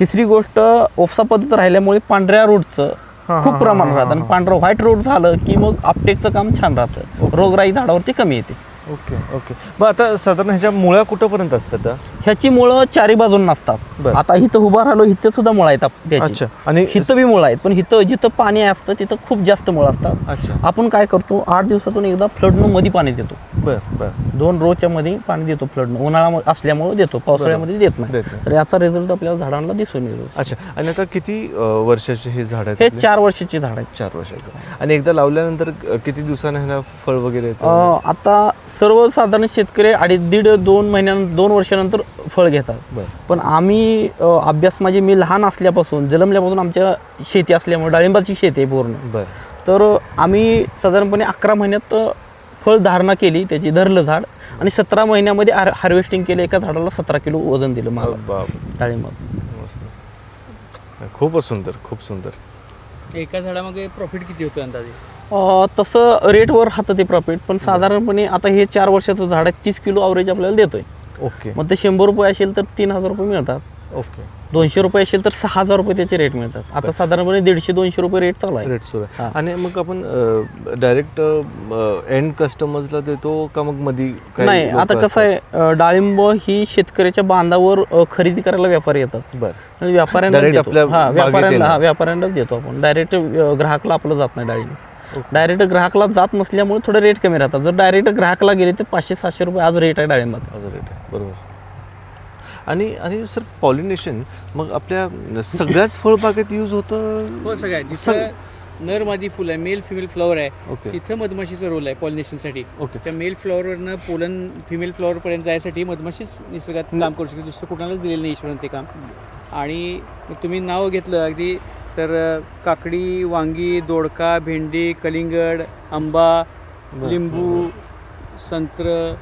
तिसरी गोष्ट, ओपसा पद्धत राहिल्यामुळे पांढऱ्या रोडचं खूप प्रमाण राहतं आणि पांढरं व्हाईट रोड झालं की मग अपटेकचं काम छान राहतं, रोगराई झाडावरती कमी येते. मग आता साधारण ह्याच्या मुळ्या कुठंपर्यंत असतात? ह्याची मुळं चारी बाजून नसतात. आता इथं उभा राहिलो इथं सुद्धा मुळं आहेत त्याची, आणि इथं बी मुळं आहेत, पण इथं जिथं पाणी असतं तिथं खूप जास्त मुळं असतात. आपण काय करतो, 8 दिवसातून एकदा फ्लडनं मध्ये पाणी देतो. 2 रोजच्या मध्ये पाणी देतो फ्लडनं, उन्हाळा असल्यामुळे देतो, पावसाळ्यामध्ये देत नाही. तर याचा रिझल्ट आपल्याला झाडांना दिसून येतो. अच्छा. आणि आता किती वर्षाचे हे झाड आहेत? हे 4 वर्षाचे झाड आहेत. 4 वर्षाचं. आणि एकदा लावल्यानंतर किती दिवसांनी ह्याला फळ वगैरे आता सर्वसाधारण शेतकरी 2.5-2 महिन्यानंतर 2 वर्षानंतर फळ घेतात. पण आम्ही अभ्यास, म्हणजे मी लहान असल्यापासून, जन्मल्यापासून आमच्या शेती असल्यामुळे डाळिंबाची शेती आहे पूर्ण. तर आम्ही साधारणपणे 11 महिन्यात फळ धारणा केली, त्याची धरलं झाड, आणि 17 महिन्यामध्ये हार्वेस्टिंग केलं. एका झाडाला 17 किलो वजन दिलं मला डाळिंबाचं. खूपच सुंदर, खूप सुंदर. एका झाडामागे प्रॉफिट किती होतं अंदाजे? तसं रेटवर राहतं ते प्रॉफिट, पण साधारणपणे आता हे 4 वर्षाचं झाड आहे, 30 किलो ॲव्हरेज आपल्याला देतोय. ओके मग ते 100 रुपये असेल तर 3,000 रुपये मिळतात. ओके 200 रुपये असेल तर 6,000 रुपये त्याचे रेट मिळतात. आता साधारणपणे 150-200 रुपये रेट चालू आहे. रेट सुरू आहे. आणि मग आपण डायरेक्ट एंड कस्टमर्सला देतो का मग मध्ये काही नाही, लोकं आता कसं असतात? आहे, डाळिंब ही शेतकऱ्याच्या बांधावर खरेदी करायला व्यापारी येतात. बरं आणि व्यापाऱ्यांना Direct देतो. आपल्या हा, बागेत व्यापाऱ्यांना येणार. व्यापाऱ्यांनाच देतो आपण. डायरेक्ट ग्राहकला आपलं जात नाही डाळिंब. डायरेक्ट ग्राहकला जात नसल्यामुळे थोडे रेट कमी राहतात. जर डायरेक्ट ग्राहकला गेले तर 500-700 रुपये आज रेट आहे डाळिंबाचा. माझा रेट आहे बरोबर. आणि सर पॉलिनेशन मग आपल्या सगळ्याच फळबागेत यूज होतं? हो, सगळ्या जिथं नर मादी फुल आहे, मेल फिमेल फ्लॉवर आहे, ओके तिथं मधमाशीचा रोल आहे पॉलिनेशनसाठी. ओके त्या मेल फ्लॉवरवरनं पोलन फिमेल फ्लॉवरपर्यंत जायसाठी मधमाशीच निसर्गात काम करू शकते. दुसरं कुणालाच दिलेलं नाही ईश्वरानं ते काम. आणि मग तुम्ही नाव घेतलं अगदी तर काकडी, वांगी, दोडका, भेंडी, कलिंगड, आंबा, लिंबू, संत्र,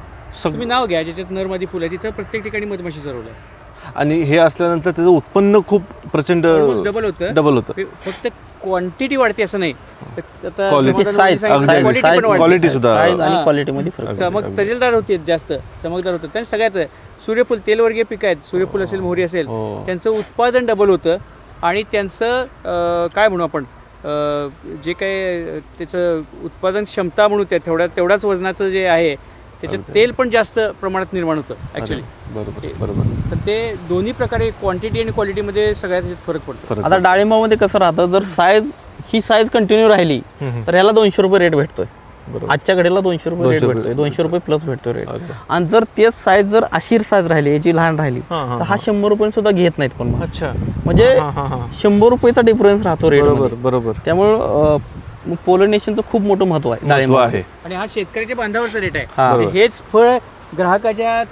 तुम्ही नाव घ्या ज्याच्यात नरमादी फुलं आहे, तिथं प्रत्येक ठिकाणी मधमाशीचा रोल आहे. आणि हे असल्यानंतर त्याचं उत्पन्न खूप प्रचंड डबल होतं. फक्त क्वांटिटी वाढते असं नाही. आता Quality, साईज quality सुद्धा. साईज आणि हां. क्वालिटीमध्ये फरक. चमक तजेलदार होते, जास्त चमकदार होतं. आणि सगळ्यात सूर्यफूल तेलवर्गीय पिकं आहेत, सूर्यफूल असेल, मोहरी असेल, त्यांचं उत्पादन डबल होतं. आणि त्यांचं काय म्हणू आपण, जे काही त्याचं उत्पादन क्षमता म्हणू त्या तेवढ्याच वजनाचं जे आहे त्याच्यात तेल पण जास्त प्रमाणात निर्माण होतं ॲक्च्युली. बरोबर. तर ते दोन्ही प्रकारे क्वांटिटी आणि क्वालिटीमध्ये सगळ्यात फरक पडतो. आता डाळिंबामध्ये कसं राहतं, जर साईज कंटिन्यू राहिली तर ह्याला 200 रुपये रेट भेटतोय. आजच्या घडीला 200 रुपये रेट भेटतोय, 200 रुपये प्लस भेटतोय रेट. आणि जर तेच साईज जर अशी साईज राहिली, याची लहान राहिली, तर हा 100 रुपये सुद्धा घेत नाहीत कोण. अच्छा म्हणजे 100 रुपयेचा डिफरन्स राहतो रेट. बरोबर. त्यामुळं पोलिनेशनचं खूप मोठं महत्व आहे डाळिंब आहे. आणि हा शेतकऱ्याच्या बांधावरचा रेट आहे. हा. म्हणजे हेच फळ ग्राहकाच्या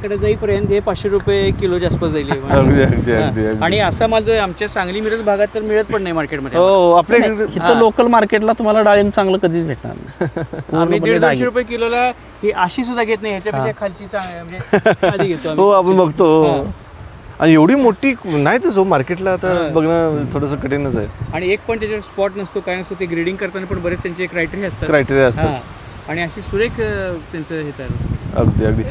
कडे जाईपर्यंत हे 500 रुपये किलोच्या आसपास जाईल. अगदी. आणि असा माल जो आहे आमच्या सांगली मिरज भागात तर मिळत पण नाही मार्केटमध्ये. हो आपल्या इथं लोकल मार्केटला तुम्हाला डाळिंब चांगलं कधीच भेटणार नाही. आम्ही पूर्णपणे 150 रुपये किलोला ही अशी सुद्धा घेत नाही, ह्याच्यापेक्षा खालची म्हणजे आधी घेतो हो आम्ही. आपण बघतो. हा. आणि एवढी मोठी नाही तर जो मार्केटला आता बघणं थोडंसं कठीणच आहे. आणि एक पण त्याच्यावर स्पॉट नसतो, काय नसतो. ते ग्रेडिंग करताना पण बरेच त्यांचे क्रायटेरिया असतात. क्रायटेरिया असतात. हा. आणि अशी सुरेख त्यांचं हे तयार. अगदी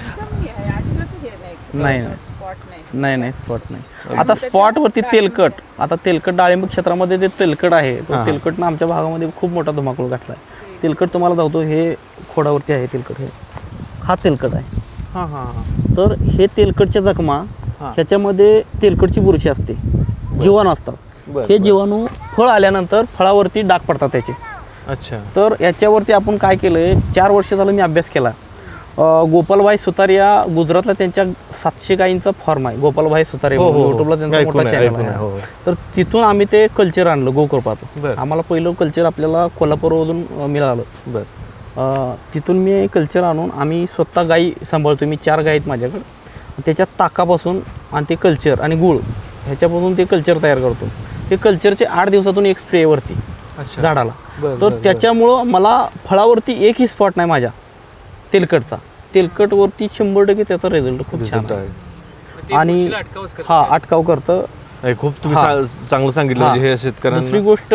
नाही स्पॉट नाही. नाही स्पॉट नाही. आता स्पॉटवरती तेलकट, आता तेलकट डाळिंब क्षेत्रामध्ये ते तेलकट आहे, तो तेलकटनं आमच्या भागामध्ये खूप मोठा धुमाकूळ घातला आहे. तेलकट तुम्हाला धावतो, हे खोडावरती आहे तेलकट, हा तेलकट आहे. तर हे तेलकटच्या जखमा, ह्याच्यामध्ये तेलकटची बुरशी असते, जीवाणू असतात. हे जीवाणू फळ आल्यानंतर फळावरती डाग पडतात त्याचे. अच्छा. तर याच्यावरती आपण काय केलंय, 4 वर्ष झालं मी अभ्यास केला. गोपालभाई सुतार या गुजरातला त्यांच्या 700 गायींचा फॉर्म आहे. गोपालभाई सुतार युट्यूबला त्यांचा मोठा चॅनल आहे. तर तिथून आम्ही ते कल्चर आणलं गोकृपाचं. आम्हाला पहिलं कल्चर आपल्याला कोल्हापूरमधून मिळालं. तिथून मी कल्चर आणून आम्ही स्वतः गायी सांभाळतो. मी 4 गायी आहेत माझ्याकडे. त्याच्यात ताकापासून आणि ते कल्चर आणि गूळ ह्याच्यापासून ते कल्चर तयार करतो. ते कल्चरचे 8 दिवसातून एक स्प्रेवरती झाडाला. तर त्याच्यामुळं मला फळावरती एकही स्पॉट नाही माझ्या तेलकटचा. तेलकटवरती 100% त्याचा रिझल्ट खूप छान आहे. आणि अटकाव करतं. खूप तुम्ही चांगलं सांगितलं हे शेतकऱ्यांना. दुसरी गोष्ट,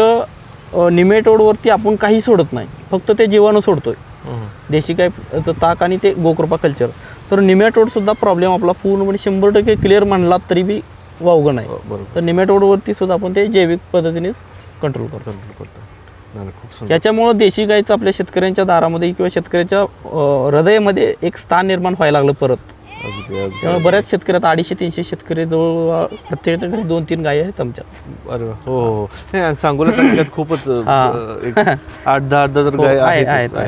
निमेटोडवरती आपण काही सोडत नाही, फक्त ते जीवाणू सोडतोय. देशी गायचं ताक आणि ते गोकृपा कल्चर. तर निमेटोड सुद्धा प्रॉब्लेम आपला पूर्णपणे 100% क्लिअर म्हणला तरी बी वावगं नाही. तर निमेटोडवरती सुद्धा आपण ते जैविक पद्धतीनेच कंट्रोल करतो. याच्यामुळं देशी गायचं आपल्या शेतकऱ्यांच्या दारामध्ये किंवा शेतकऱ्याच्या हृदयामध्ये एक स्थान निर्माण व्हायला लागलं परत. त्यामुळे बऱ्याच शेतकऱ्यात 250-300 शेतकरी जवळ प्रत्येकाच्या घरी 2-3 गायी आहेत आमच्या. अरे हो. सांगोला तालुक्यात खूपच 8-10 तर गाय आहेत.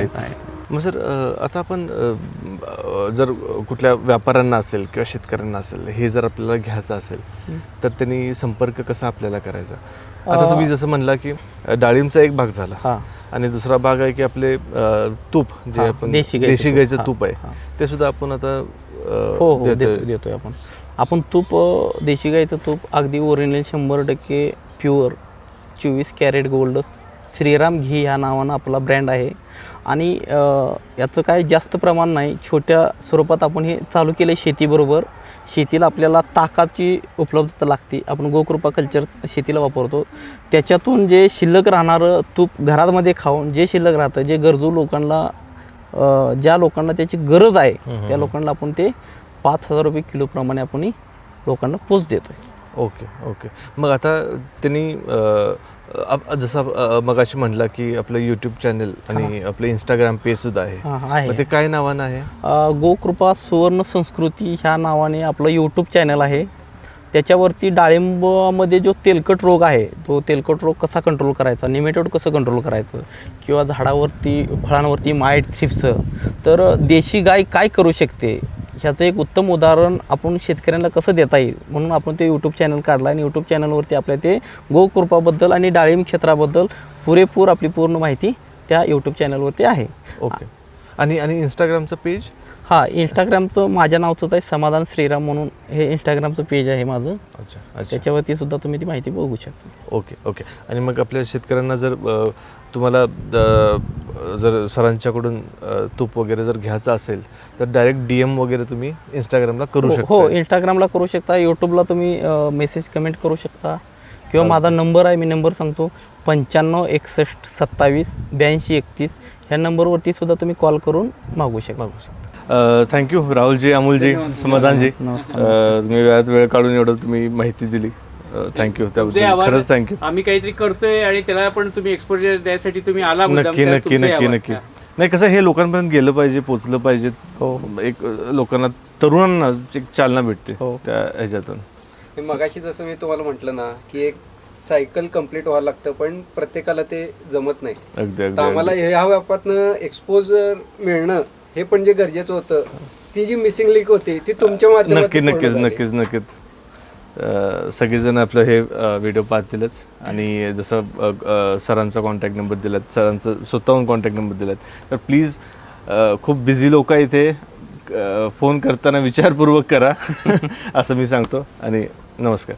मग सर आता आपण जर कुठल्या व्यापाऱ्यांना असेल किंवा शेतकऱ्यांना असेल, हे जर आपल्याला घ्यायचं असेल तर त्यांनी संपर्क कसा आपल्याला करायचा? आता तुम्ही जसं म्हणला की डाळिंबचा एक भाग झाला आणि दुसरा भाग आहे की आपले तूप जे आपण देशी गायचं तूप आहे ते सुद्धा आपण आता देतोय आपण तूप. देशी गायचं तूप अगदी original 100% pure 24 carat gold Shriram Ghee ह्या नावानं आपला ब्रँड आहे. आणि याचं काय जास्त प्रमाण नाही, छोट्या स्वरूपात आपण हे चालू केलं आहे शेतीबरोबर. शेतीला आपल्याला ताकाची उपलब्धता लागते. आपण गोकृपा कल्चर शेतीला वापरतो. त्याच्यातून जे शिल्लक राहणारं तूप घरामध्ये खाऊन जे शिल्लक राहतं, जे गरजू लोकांना ज्या लोकांना त्याची गरज आहे त्या लोकांना आपण ते 5,000 रुपये किलोप्रमाणे आपण लोकांना पोच देतो आहे. Okay okay. मग आता त्यांनी जसं मगाशी म्हटलं की आपलं यूट्यूब चॅनल आणि आपलं इंस्टाग्राम पेजसुद्धा आहे. आहे. मग ते काय नावानं आहे? गोकृपा सुवर्ण संस्कृती ह्या नावाने आपलं यूट्यूब चॅनल आहे. त्याच्यावरती डाळिंबामध्ये जो तेलकट रोग आहे तो तेलकट रोग कसा कंट्रोल करायचा, निमेटोड कसं कंट्रोल करायचं, किंवा झाडावरती फळांवरती माईट थ्रिप्स, तर देशी गाय काय करू शकते ह्याचं एक उत्तम उदाहरण आपण शेतकऱ्यांना कसं देता येईल म्हणून आपण ते यूट्यूब चॅनल काढला. आणि यूट्यूब चॅनलवरती आपल्या ते गोकृपाबद्दल आणि डाळिंब क्षेत्राबद्दल पुरेपूर आपली पूर्ण माहिती त्या यूट्यूब चॅनलवरती आहे. ओके. आणि इंस्टाग्रामचं पेज? हां, इंस्टाग्रामचं माझ्या नावचंच आहे, समाधान श्रीराम म्हणून हे इंस्टाग्रामचं पेज आहे माझं. अच्छा अच्छा. त्याच्यावरती सुद्धा तुम्ही ती माहिती बघू शकता. Okay okay. आणि मग आपल्या शेतकऱ्यांना जर तुम्हाला जर सरांच्याकडून तूप वगैरे जर घ्यायचं असेल तर डायरेक्ट DM वगैरे तुम्ही इंस्टाग्रामला करू शकता? हो, इंस्टाग्रामला करू शकता, यूट्यूबला तुम्ही मेसेज कमेंट करू शकता, किंवा माझा नंबर आहे, मी नंबर सांगतो, 95 61 27 82 31. ह्या नंबरवरती सुद्धा तुम्ही कॉल करून मागू शकता. थँक्यू राहुलजी, अमोलजी, समाधानजी. तुम्ही वेळ काढून एवढं तुम्ही माहिती दिली. थँक्यू, त्याबद्दल खरंच थँक्यू. आम्ही काहीतरी करतोय आणि त्याला पण तुम्ही एक्सपोजर द्यायसाठी तुम्ही आला मुद्दाम, नक्की तर नक्की तुमचे नक्की आभार. नक्की. नाही, कसं हे लोकांपर्यंत गेलं पाहिजे, पोचलं पाहिजे. एक लोकांना, तरुणांना एक चालना भेटते त्या ह्याच्यातून. मगाशी जसं मी तुम्हाला म्हटलं ना की एक सायकल कंप्लीट व्हायला लागतं, पण प्रत्येकाला ते जमत नाही. अगदी तर आम्हाला ह्या व्यापातनं एक्सपोजर मिळणं हे पण जे गरजेचं होतं, ती जी मिसिंग लिंक होती ती तुमच्या माध्यमातून नक्कीच नक्कीच नक्कीच. सगळेजण आपलं हे व्हिडिओ पाहतीलच. आणि जसं सरांचा कॉन्टॅक्ट नंबर दिलात, सरांचं स्वतःहून कॉन्टॅक्ट नंबर दिलात, तर प्लीज, खूप बिझी लोक आहे इथे, फोन करताना विचारपूर्वक करा असं मी सांगतो. आणि नमस्कार.